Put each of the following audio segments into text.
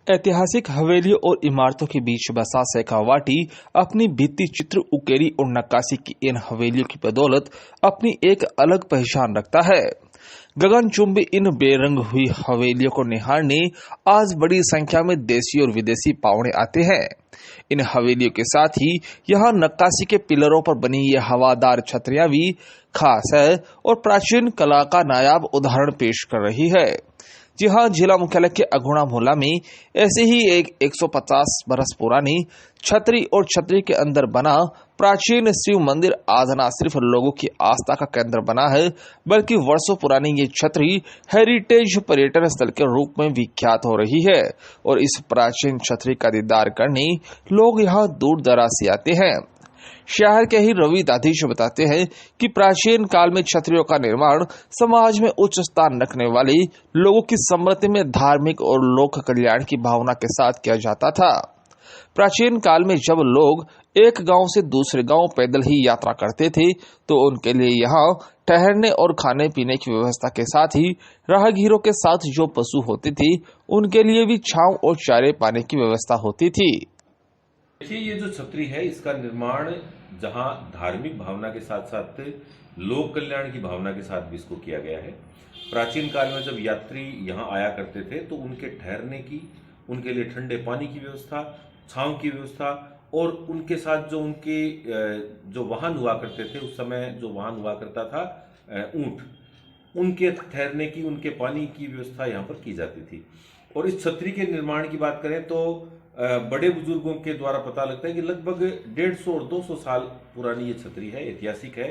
ऐतिहासिक हवेलियों और इमारतों के बीच बसा शेखावाटी अपनी भित्ति चित्र उकेरी और नक्काशी की इन हवेलियों की बदौलत अपनी एक अलग पहचान रखता है। गगनचुंबी इन बेरंग हुई हवेलियों को निहारने आज बड़ी संख्या में देशी और विदेशी पाहुणे आते हैं। इन हवेलियों के साथ ही यहाँ नक्काशी के पिलरों पर बनी ये हवादार छतरियां भी खास है और प्राचीन कला का नायाब उदाहरण पेश कर रही है। जी हाँ, जिला मुख्यालय के अघोड़ा मोहल्ला में ऐसे ही एक 150 बरस पुरानी छतरी और छतरी के अंदर बना प्राचीन शिव मंदिर आज न सिर्फ लोगों की आस्था का केंद्र बना है, बल्कि वर्षों पुरानी ये छतरी हेरिटेज पर्यटन स्थल के रूप में विख्यात हो रही है और इस प्राचीन छतरी का दीदार करने लोग यहाँ दूर दराज से आते हैं। शहर के ही रवि दाधीश बताते हैं कि प्राचीन काल में छतरियों का निर्माण समाज में उच्च स्थान रखने वाले लोगों की समृद्धि में धार्मिक और लोक कल्याण की भावना के साथ किया जाता था। प्राचीन काल में जब लोग एक गांव से दूसरे गांव पैदल ही यात्रा करते थे तो उनके लिए यहाँ ठहरने और खाने पीने की व्यवस्था के साथ ही राहगीरों के साथ जो पशु होते थे उनके लिए भी छांव और चारे पाने की व्यवस्था होती थी। देखिए, ये जो छतरी है इसका निर्माण जहां धार्मिक भावना के साथ साथ लोक कल्याण की भावना के साथ भी इसको किया गया है। प्राचीन काल में जब यात्री यहाँ आया करते थे तो उनके ठहरने की, उनके लिए ठंडे पानी की व्यवस्था, छांव की व्यवस्था और उनके साथ जो उनके जो वाहन हुआ करते थे, उस समय जो वाहन हुआ करता था ऊंट, उनके ठहरने की, उनके पानी की व्यवस्था यहाँ पर की जाती थी। और इस छतरी के निर्माण की बात करें तो बड़े बुजुर्गों के द्वारा पता लगता है कि लगभग 150 और 200 साल पुरानी ये छतरी है, ऐतिहासिक है।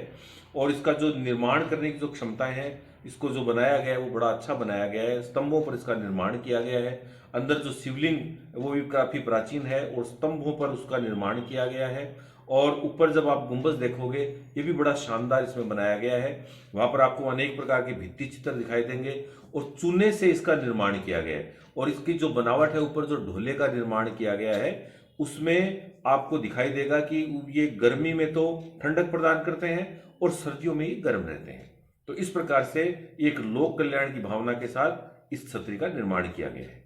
और इसका जो निर्माण करने की जो क्षमताएं हैं, इसको जो बनाया गया है वो बड़ा अच्छा बनाया गया है। स्तंभों पर इसका निर्माण किया गया है। अंदर जो शिवलिंग वो भी काफी प्राचीन है और स्तंभों पर उसका निर्माण किया गया है। और ऊपर जब आप गुंबज देखोगे ये भी बड़ा शानदार इसमें बनाया गया है। वहां पर आपको अनेक प्रकार के भित्ति चित्र दिखाई देंगे और चूने से इसका निर्माण किया गया है। और इसकी जो बनावट है, ऊपर जो ढोले का निर्माण किया गया है, उसमें आपको दिखाई देगा कि ये गर्मी में तो ठंडक प्रदान करते हैं और सर्दियों में ये गर्म रहते हैं। तो इस प्रकार से एक लोक कल्याण की भावना के साथ इस छतरी का निर्माण किया गया है।